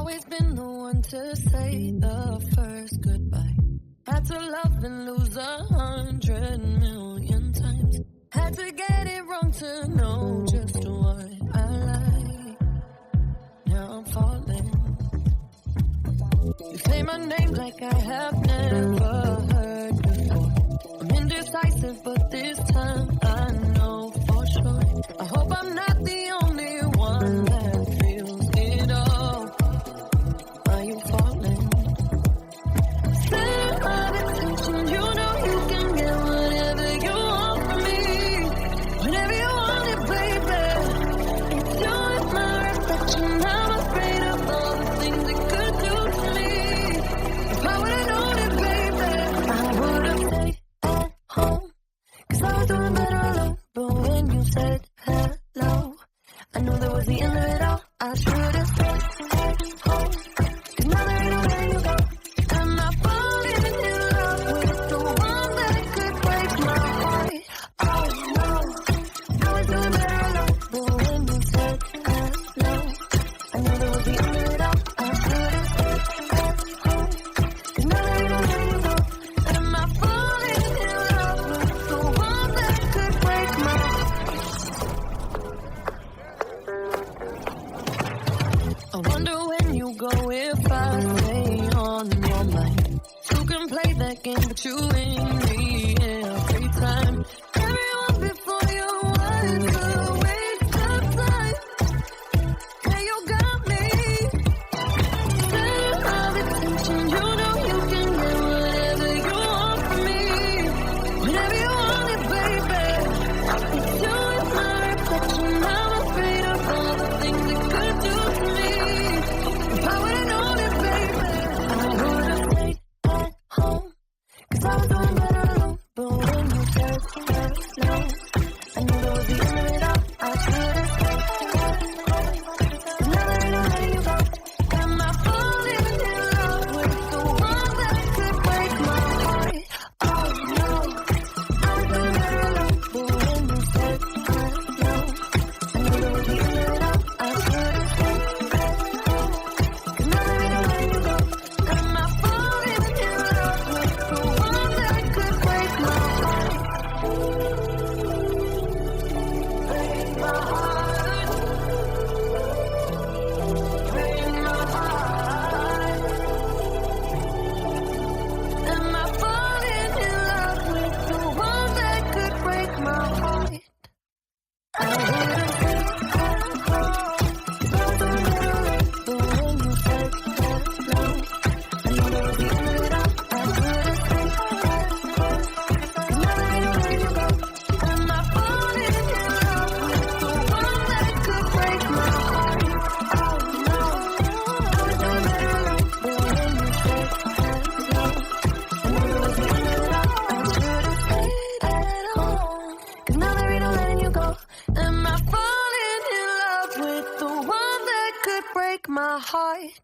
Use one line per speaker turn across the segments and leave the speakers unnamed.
always been the one to say the first goodbye. Had to love and lose 100 million times. Had to get it wrong to know just what I like. Now I'm falling. You say my name like I have never heard before. I'm indecisive, but this time I know for sure. I hope I'm not the only one that feels it all. Are you falling? Center of attention, you know you can get whatever you want from me. Whenever you want it, baby. It's you and my reflection. I'm afraid of all the things it could do to me. If I would've known it, baby, I would've stayed at home. 'Cause I was doing better alone. But when you said hello, I knew that was the end of it all. I should've stayed at home. 'Cause now there ain't nowhere you go. And I falling in love with the one that could break my heart. Oh no, I was doing better alone. But when you said hello, I knew that was the end of it all. I should've stayed at home. 'Cause now there ain't nowhere you go. And I falling in love with the one that could break my heart. I wonder when you go if I stay on your mind. You can play that game, but you ain't me every time. Everyone before you was a waste of time. Yeah, you got me. Center of attention, you know you can get whatever you want from me. Whenever you want it, baby. It's you and my reflection. I'm afraid of all the things it could do to me. If I would've known it, baby, I would've stayed at home. 'Cause I was doing better alone. But when you said hello, I knew that was the end of it all. I should've stayed at home. 'Cause now there ain't nowhere you go. Am I falling in love with the one that could break my heart? Oh no, I was doing better alone. But when you said hello, I knew that was the end of it all. I should've stayed at home. 'Cause now there ain't nowhere you go. Am I falling in love with the one that could break my heart? Break my heart. Break my heart. Am I falling in love with the one that could break my heart? I would've stayed at home. 'Cause I was doing better alone. But when you said hello, I knew that was the end of it all. I should've stayed at home. 'Cause now there ain't nowhere you go. Am I falling in love with the one that could break my heart? Oh no, I was doing better alone. But when you said hello, I knew that was the end of it all. I should've stayed at home. 'Cause now there ain't no letting you go. Am I falling in love with the one that could break my heart?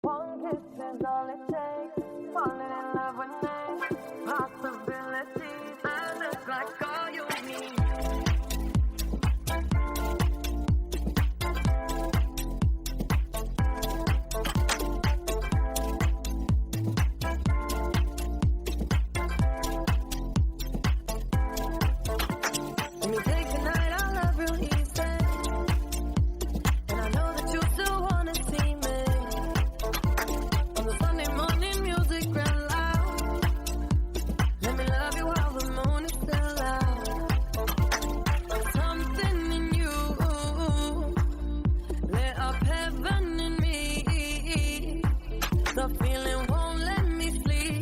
One kiss is all it takes. Falling in love with me. Possibilities. I look like all you need. Let me take the night, I love you easy. And I know that you still wanna see me. On the Sunday morning music ran loud. Let me love you while the moon is still out. Something in you lit up heaven in me. The feeling won't let me sleep.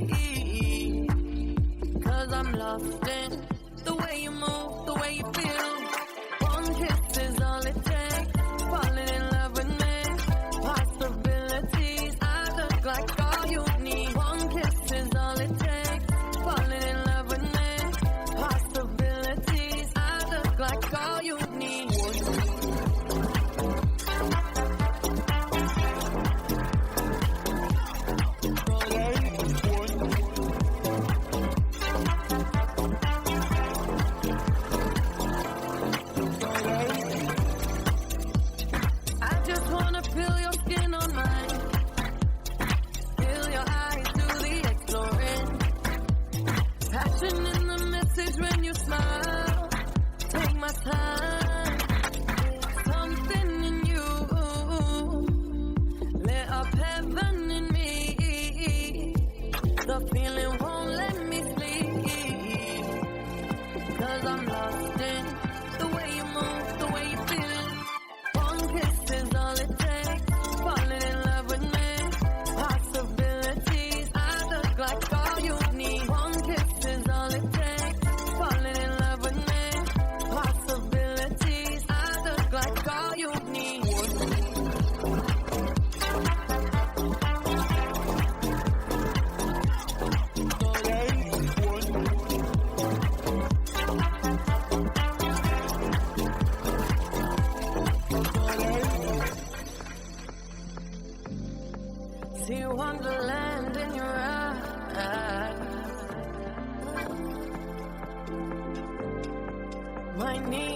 'Cause I'm lost in the way you move, the way you feel. One kiss is all it takes. Falling in love with me. Possibilities. I look like all you need. One kiss is all it takes. Falling in love with me. Possibilities. I look like all you need.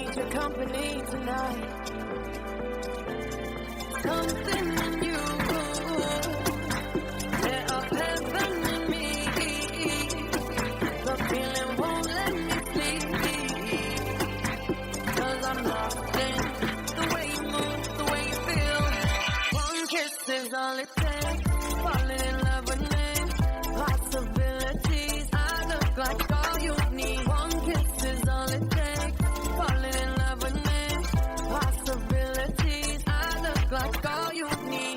need your company tonight. Something in you lit up heaven in me. The feeling won't let me sleep, 'cause I'm lost in the way you move, the way you feel. One kiss is all it takes. Falling in love with me. Possibilities. I look like all you need. One kiss is all it takes. Falling in love with me. Possibilities. I look like all you need.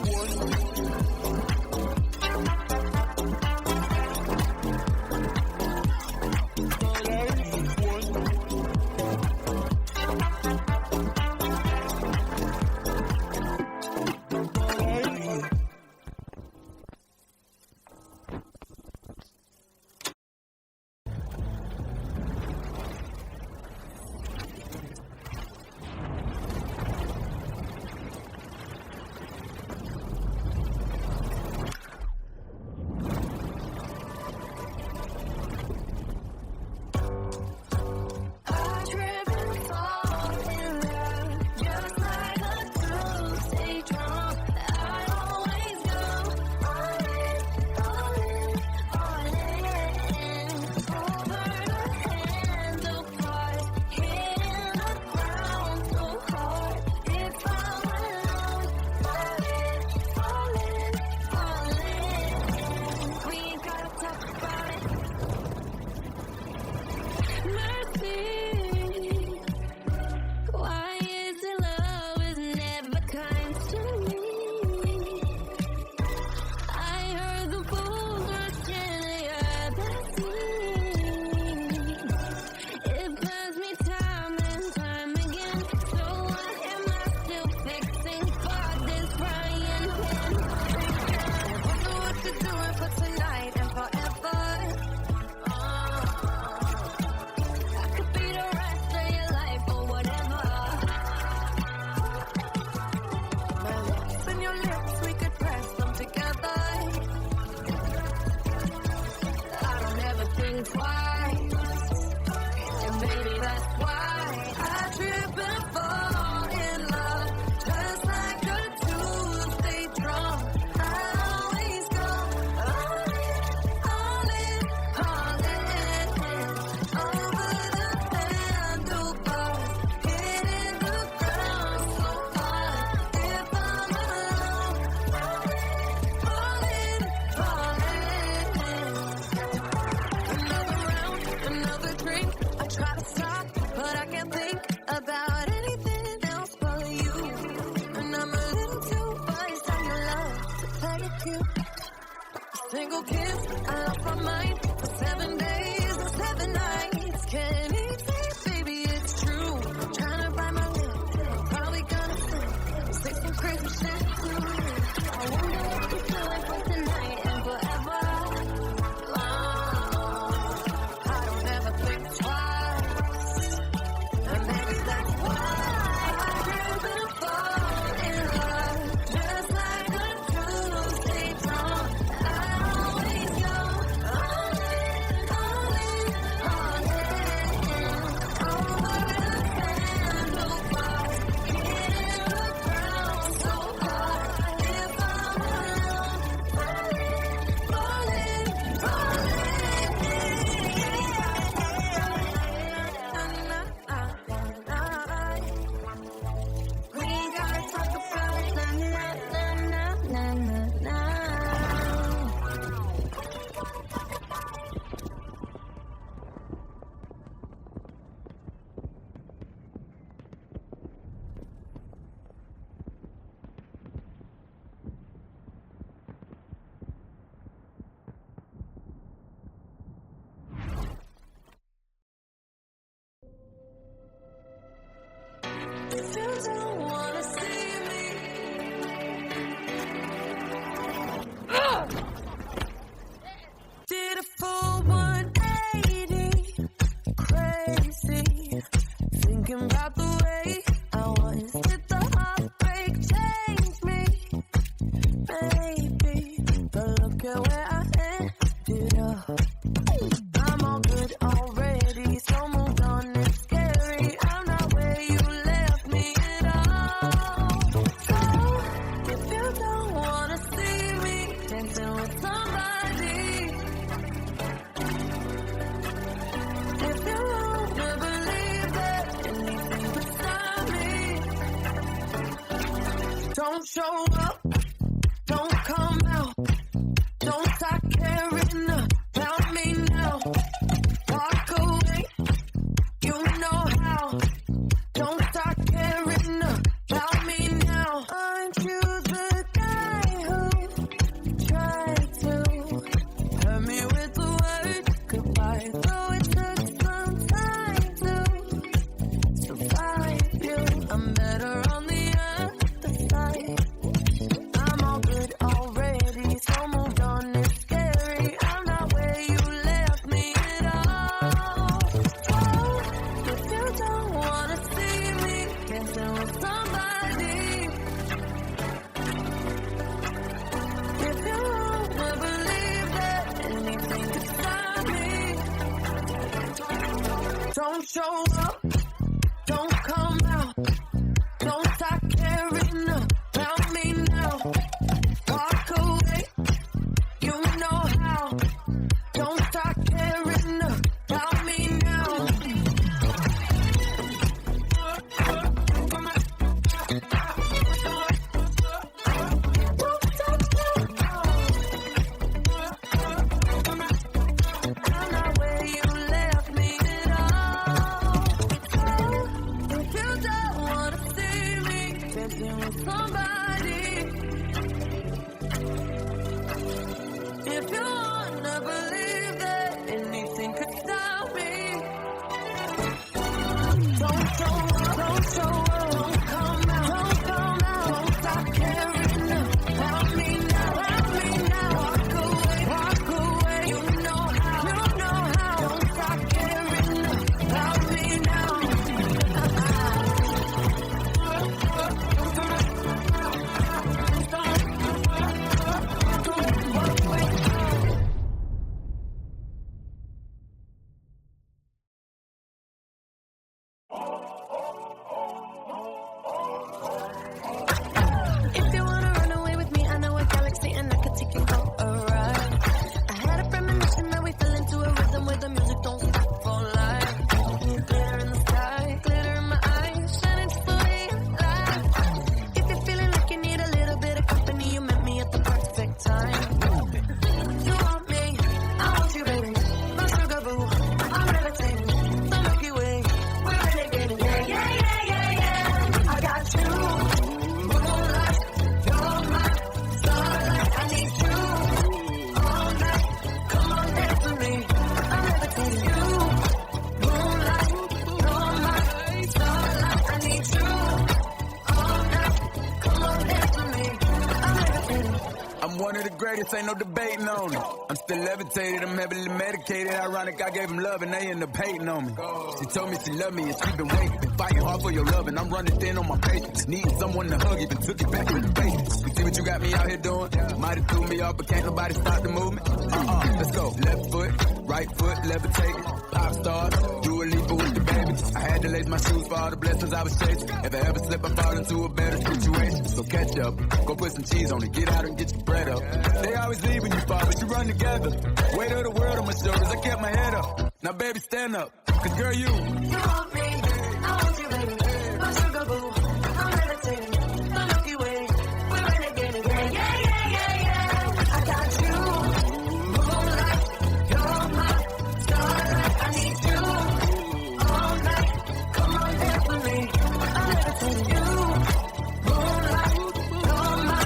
Single kiss, I lost my mind for 7 days and 7 nights. Can't eat it, baby, it's true. Trying to bite my lip, probably gonna say some crazy shit too. I wonder what you feel like for tonight and forever. I don't ever think twice, and maybe that's why I never fall in love. Just like a Tuesday dawn. If you don't wanna see me, did a full 180, crazy, thinking about the way I was. Did the heartbreak change me? Maybe, but look at where I ended up. I'm all good already, so moved on, it's scary. I'm not where Don't show up, don't come out, don't stop caring about me now. Walk away, you know how. Don't stop caring about me now. Aren't you the guy who tried to hurt me with the word goodbye? Though it took some time to survive you, I'm better on the other side. I'm all good already, so moved on. It's scary, I'm not where you left me at all. Oh, if you don't wanna see me dancing with somebody, if you wanna believe that anything could stop me, don't show up, don't come out, don't stop caring about me now. Walk away, you know how. Don't stop caring about me now. I'm not where you left me at all. So, if you don't wanna see me dancing with somebody, if you wanna believe that anything could stop me, don't show up, don't come out, don't stop caring about me now, walk away, you know how, don't stop caring about me now. If you wanna run away with me, I know a galaxy and I could take you for a ride. I had a premonition that we fell into a rhythm where the music don't stop for life. Glitter in the sky, glitter in my eyes, shining just the way you like. If you're feeling like you need a little bit of company, you met me at the perfect time. You want me, I want you, baby. My sugar boo, I'm levitating. The Milky Way, we're renegading. Yeah. I got you. Moonlight, you're my starlight. I need you all night. Come on, dance with me. I'm levitating. You, moonlight, you're my starlight. I need you all night. Come on, dance with me. I'm levitating.
I'm one of the greatest, ain't no debating on it. I'm still levitated, I'm heavily medicated. Ironic, I gave him love and they end up hating on me. She told me she loved me and she been waiting. Been fighting hard for your love and I'm running thin on my patience. Needing someone to hug, even took it back to the basics. You see what you got me out here doing? Might have threw me off, but can't nobody stop the movement. Let's go. Left foot, right foot, levitating. Pop stars, do a Lipa with the baby. I had to lace my shoes for all the blessings I was chasing. If I ever slip, I fall into a better situation. So catch up, go put some cheese on it, get out and get your bread up. They always leave when you fall, but you run together. Weight of the world on my shoulders, I kept my head up. Now baby, stand up, cause girl, you
want me, I want you, baby. My sugar boo, I'm levitating. The Milky Way, we're renegading. Yeah. I got you. Moonlight, you're my starlight. I need you all night. Come on, dance with me. I'm levitating. You, moonlight, you're my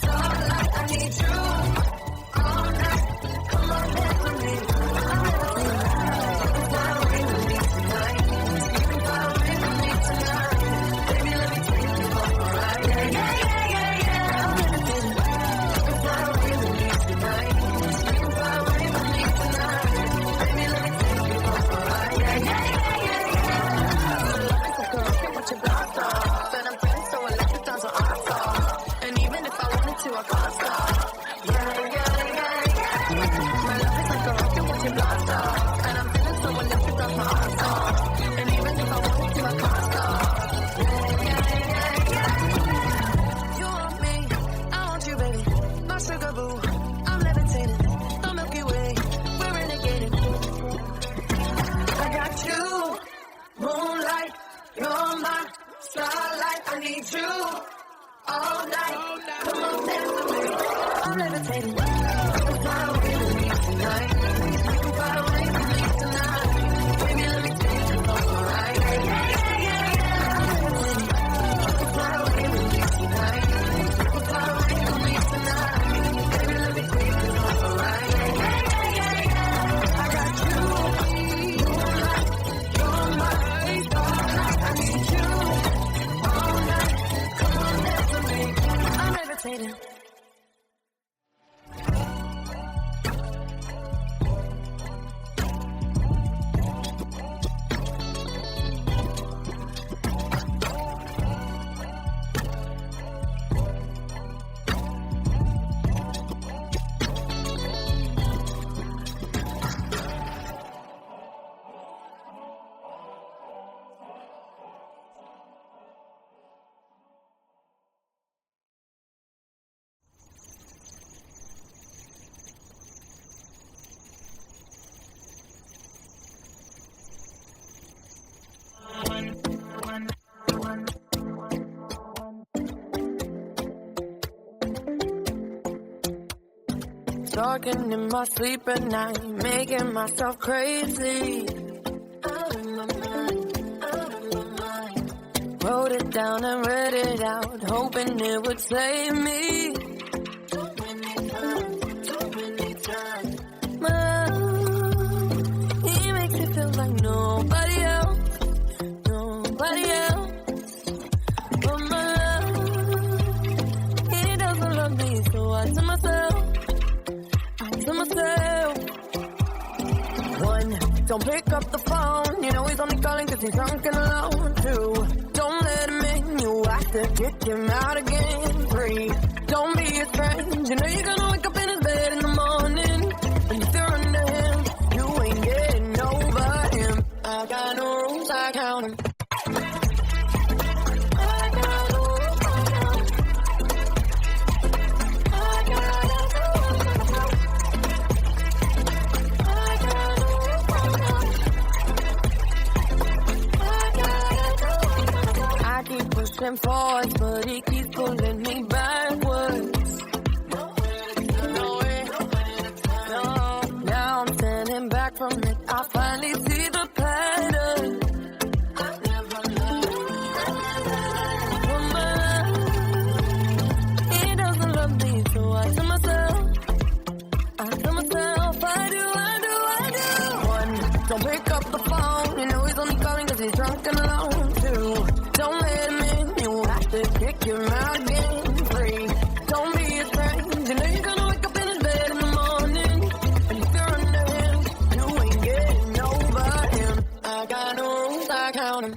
starlight. I need you all night. Come on, dance with me. I'm levitating. It's not really tonight. You can fly with me tonight. Baby, let me take you for a ride. Yeah. I'm levitating. It's not really tonight. You can fly with me tonight. Baby, let me take you for a ride. It's like a rocket, watch it blast off. But I'm feeling so electric, down to awesome. And even if I wanted to, I can't stop. My love is like a rocket, watch it blast off. And I'm feeling so electric, down to awesome. And even if I wanted to, I can't stop. You want me, I want you, baby. My sugar boo, I'm levitating. The Milky Way, we're renegading. I got you, moonlight, you're my starlight. I need you all night. Come on, dance with me. I'm levitating. Fly away with me tonight. You can fly away with me tonight. Baby, let me take you for a ride. I'm levitating. Fly away with me tonight. You can fly away with me tonight. Baby, let me take you for a ride. I got you. You're my starlight. I need you all night. Come on, dance with me. I'm levitating. Talking in my sleep at night, making myself crazy. Out of my mind, out of my mind. Wrote it down and read it out, hoping it would save me. Too many times. My love, he makes me feel like nobody else, nobody else. But my love, he doesn't love me, so I tell myself. One, don't pick up the phone. You know he's only calling cause he's drunk and alone. Two, don't let him in. You have to kick him out again. Three, don't be his friend. You know you're gonna wake up in his bed in the morning. And if you're under him, you ain't getting over him. I got no rules, I count them. Pushing forwards, but he keeps pulling me backwards. No, now I'm standing back from it. I finally see the pattern. I never loved. He doesn't love me, so I tell myself, I do. One, don't pick up the phone. You know he's only calling cause he's drunk and alone. Two, don't let him in, you have to kick him out again. Three, don't be his friend. You know you're gonna wake up in his bed in the morning. And if you're under him, you ain't getting over him. I got no rules, I count them.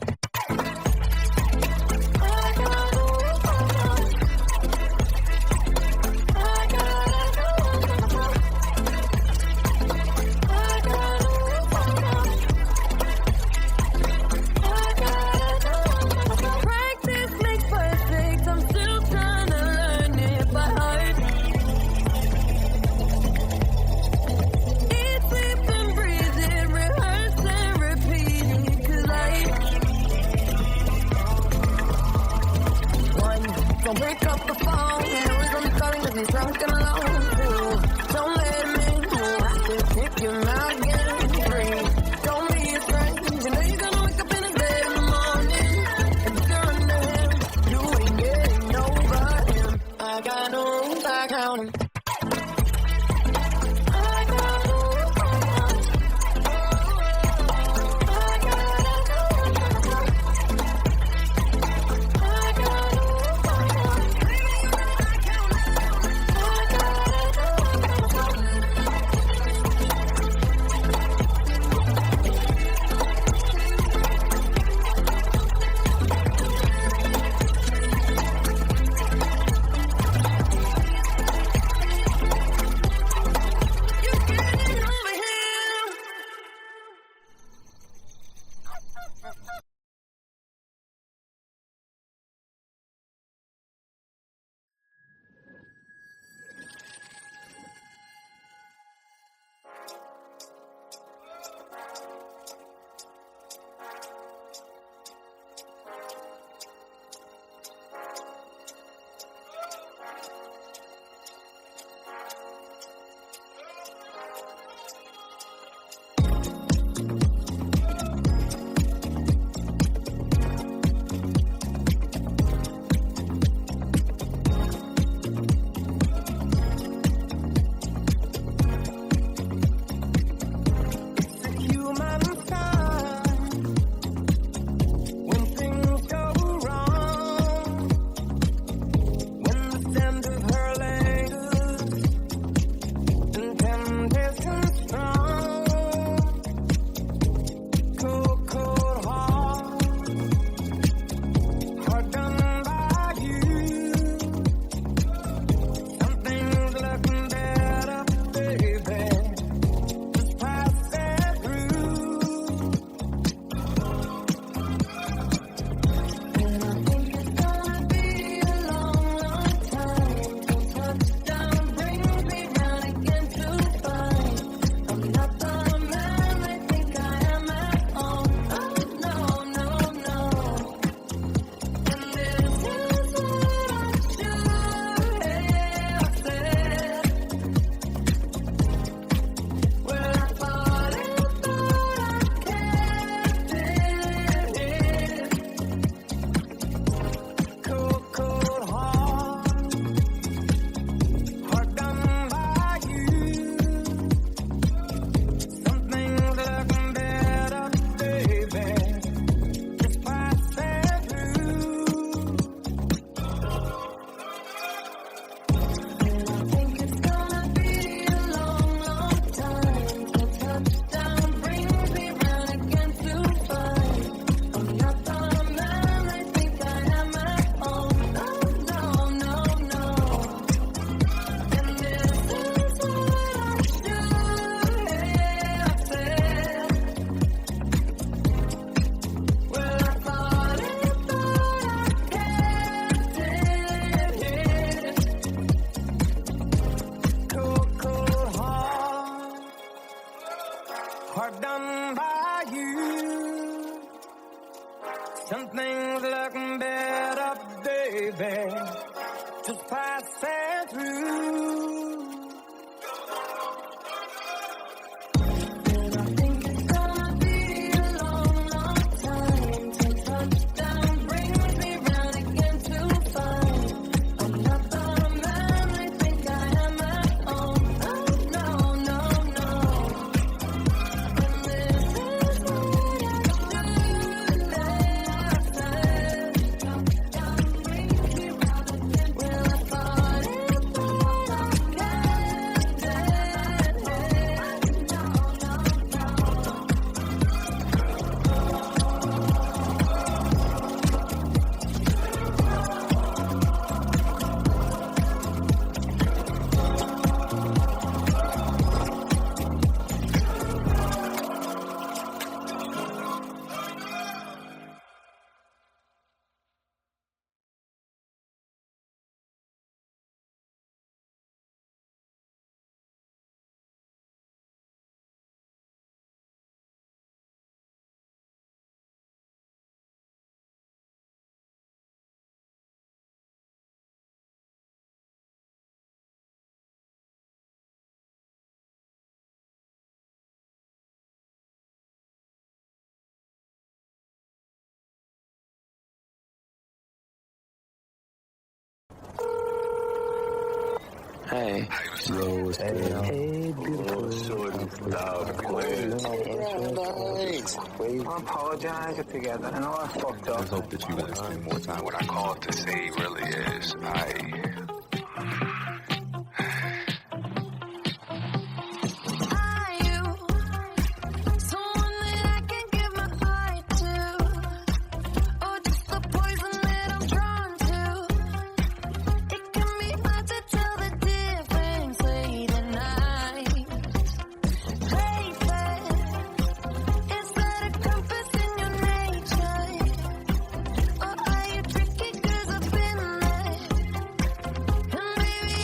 Don't pick up the phone, you know he's only calling cause he's drunk and alone. Two, don't let him in, you have to kick him out again. Three, don't be his friend, you know you're gonna wake up in his bed in the morning. And if you're under him, you ain't getting over him. I got no rules, I count them. I got looking better, baby. Just passing through. And I think it's gonna be a long, long time till touchdown brings me round again to find I'm not the man I think I am at home. Oh, no, no, no. And this is what I do last night. Touchdown brings me round again. Well, I thought it was I can't stand it.
Hey. Yo, what's good?
Hey, beautiful. I apologize if together. I know I fucked up.
I hope that you guys spend more time. What I called to say really is
Are you someone that I can give my heart to? Or just the poison that I'm drawn to? It can be hard to tell the difference late at night. Baby, is that a compass in your nature? Or are you tricky 'cause I've been there? And baby,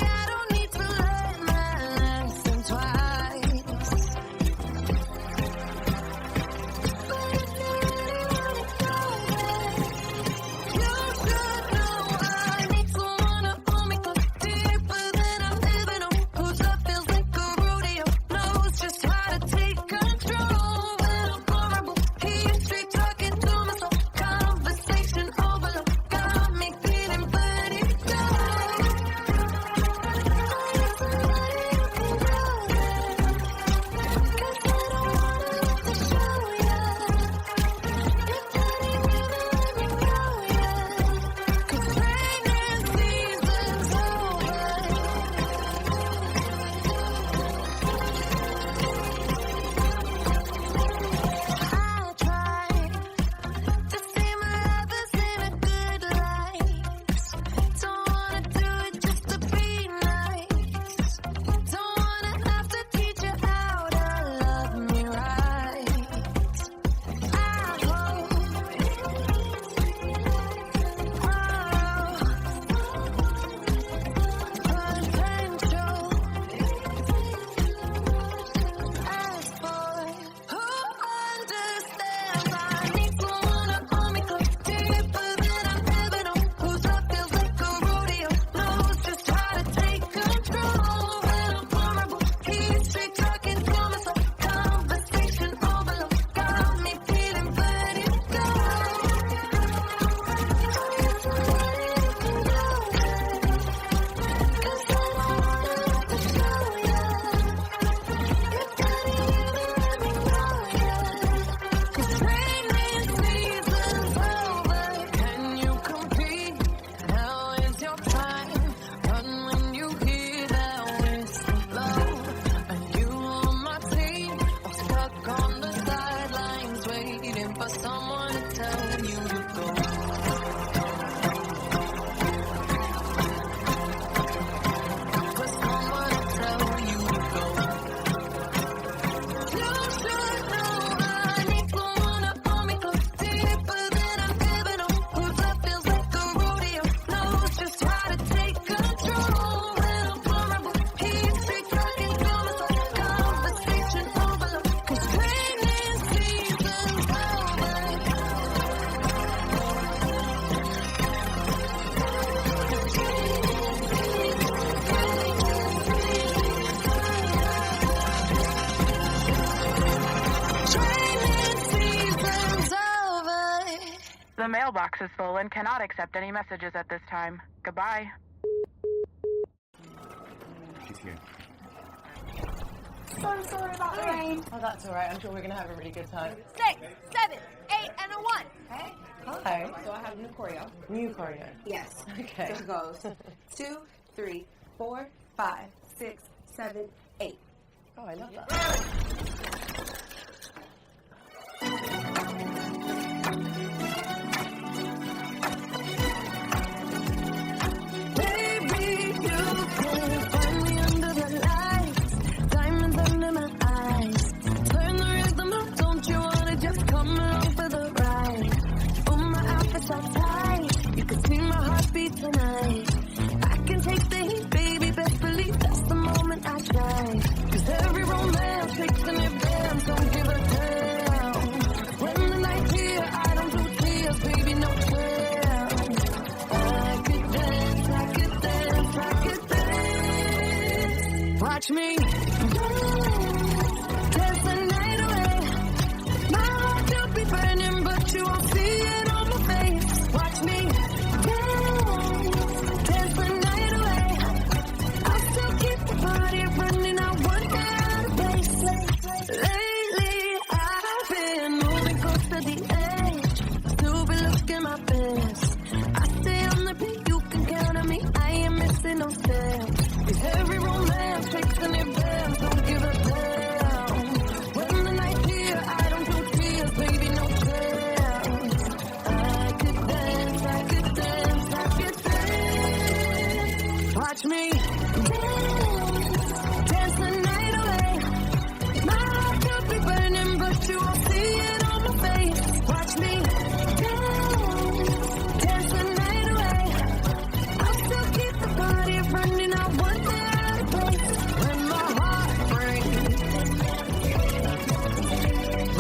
mailbox is full and cannot accept any messages at this time. Goodbye.
She's here.
So sorry about the rain.
Oh, that's all right. I'm sure we're going to have a really good time.
6, 7, 8, and a 1. Okay?
Hi.
So I have new choreo.
New choreo.
Yes.
Okay.
So it goes 2, 3, 4, 5, 6, 7, 8.
Oh, I love that.
Baby, you can find me under the lights, diamonds under my eyes. Turn the rhythm up, don't you wanna just come along for the ride? Oh, my outfit's all tight, you can see my heartbeat tonight. I can take the heat, baby, best believe that's the moment I shine. 'Cause every romance takes an advance, don't give a damn. When the night's here, I don't do tears, baby, no chance. I could dance, I could dance, I could dance. Watch me dance the night away. My heart will be burning, but you won't see it on my face. Watch me dance the night away. I'll still keep the party running, I won't get out of place. Lately, I've been moving close to the edge, still be looking my best. I stay on the beat, you can count on me, I ain't missing no steps. 'Cause every romance takes an advance, don't give a damn. When the night's here, I don't do tears, baby, no chance. I could dance, I could dance, I could dance. Watch me dance the night away. My heart could be burning, but you won't see it on my face. Watch me dance the night away. I'll still keep the party running, I won't get out of place. When my heart breaks,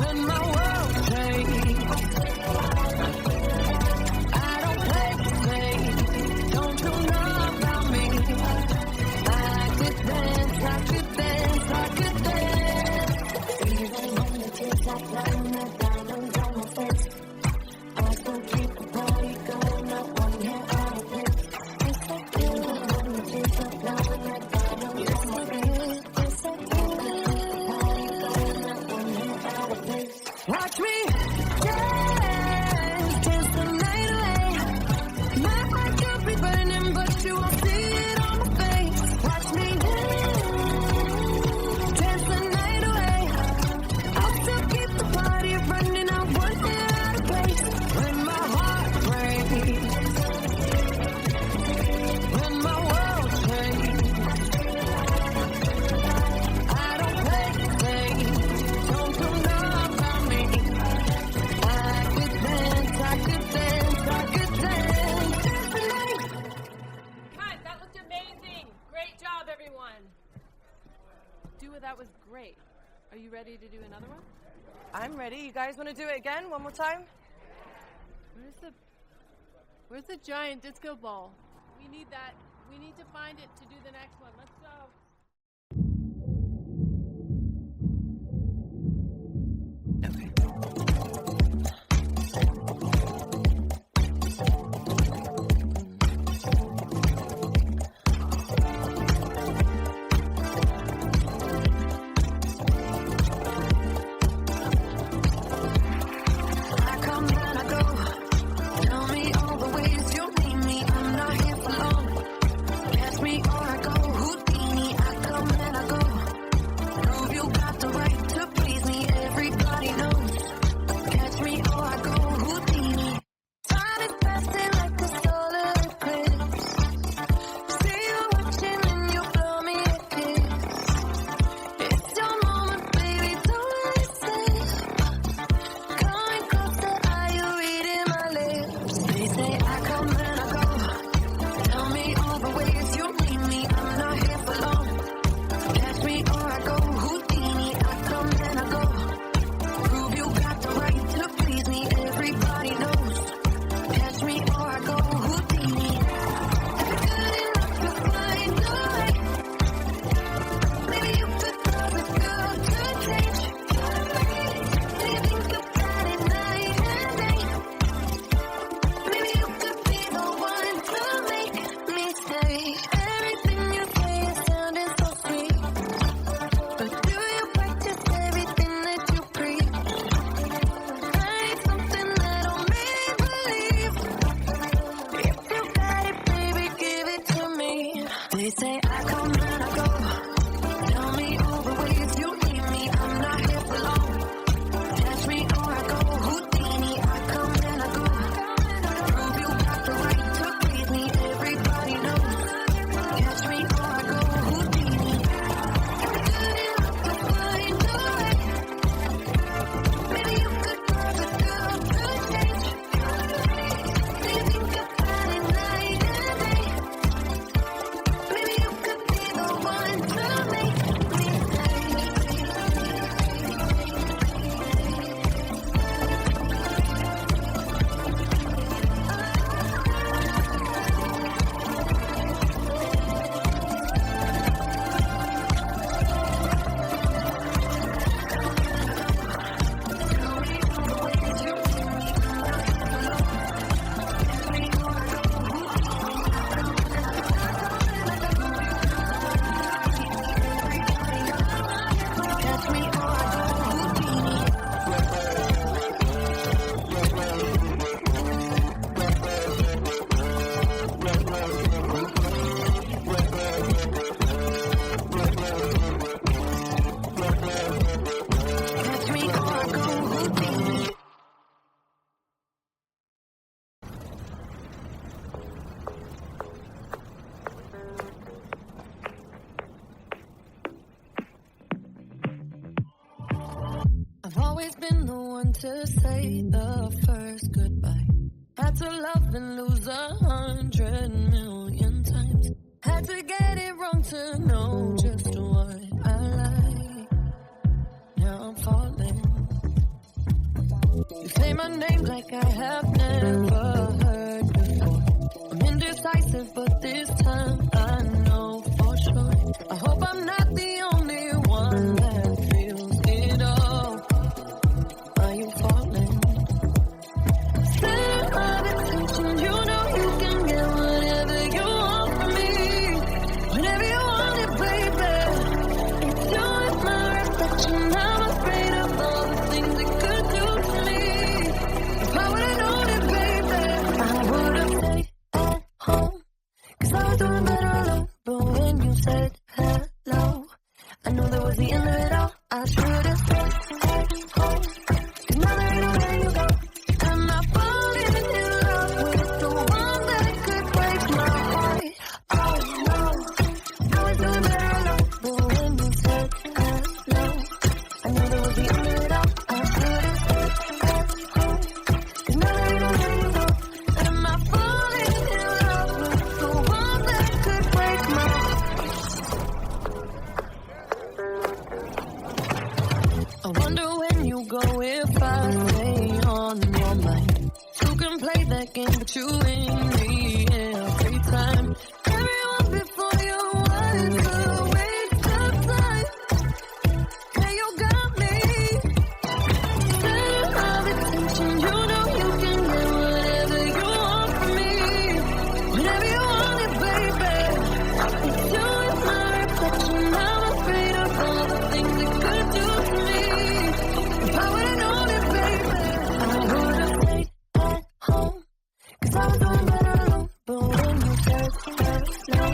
when my world shakes, I don't play safe, don't you know about me? I could dance, I could dance, I could dance. Even when the tears are flowing, the diamonds on my face, I still keep the party going, I won't get out of place. Even when the tears are flowing, the diamonds on my face, I still keep the party going, I won't get out of place. Watch me dance the night away. My heart could be burning, but you won't see it on my face. Watch me dance the night away. I'll still keep the party running, I won't get out of place. When my heart breaks, when my world shakes, I don't play safe, don't you know about me? I could dance, I could dance, I could dance.
Guys, that looked amazing. Great job, everyone.
Dua, that was great. Are you ready to do another one?
I'm ready. You guys want to do it again? One more time?
Where's the giant disco ball? We need that. We need to find it to do the next one. Let's go.
I come and I go. Tell me all the ways you need me. I'm not here for long. Catch me or I go Houdini. always been the one to say the first goodbye. Had to love and lose 100 million times. Had to get it wrong to know just what I like. Now I'm falling. You say my name like I have never heard before. I'm indecisive, but this time I know for sure. I hope I'm not the only one that feels it all. Are you falling? Center of attention, you know you can get whatever you want from me. Whenever you want it, baby. It's you and my reflection. I'm afraid of all the things it could do to me. If I would've known it, baby, I would've stayed at home. 'Cause I was doing better alone. But when you said hello, I knew that was the end of it all. I should've stayed at home. 'Cause now there ain't no letting you go. Am I falling in love with the one that could break my heart? Oh no, I was doing better alone. But when you said hello, I knew that was the end of it all. I should've stayed at home. 'Cause now there ain't no letting you go. Am I falling in love with the one that could break my heart? I wonder when you go if I stay on your mind. You can play that game, but you win me every time. Everyone before you was a waste of time. Yeah, you got me. Center of attention, you know you can get whatever you want from me. Whenever you want it, baby. It's you and my reflection. I'm afraid of all the things it could do to me. If I would've known it, baby, I would've stayed at home. 'Cause I was doing better alone. But when you said hello,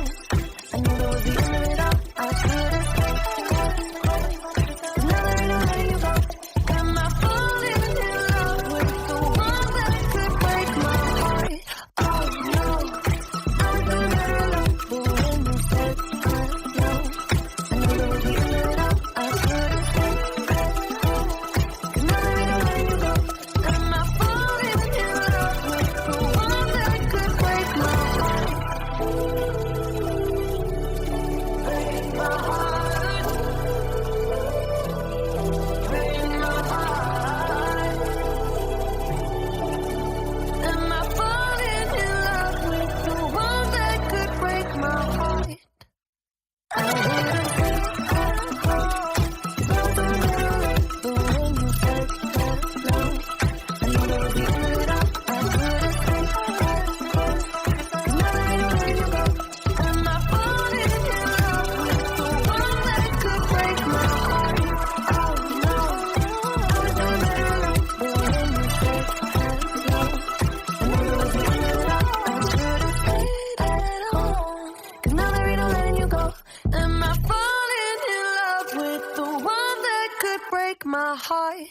I knew that was the end of it all. I should've stayed at home. 'Cause now there ain't no letting you go. Am I falling in love with the one that could break my heart? Oh no, I was doing better alone. But when you said hello, I knew that was the end of it all. I should've stayed at home. 'Cause now there ain't no letting you go. Am I falling in love with the one that could break my heart? Break my heart. Break my heart. Am I falling in love with the one that could break my heart? I would've stayed at home. 'Cause I was doing better alone. But when you said hello, I knew that was the end of it all. I should've stayed at home. 'Cause now there ain't no letting you go. Am I falling in love with the one that could break my heart? Oh no, I was doing better alone. But when you said hello, I knew that was the end of it all. I should've stayed at home. 'Cause now there ain't no letting you go. Am I falling in love with the one that could break my heart?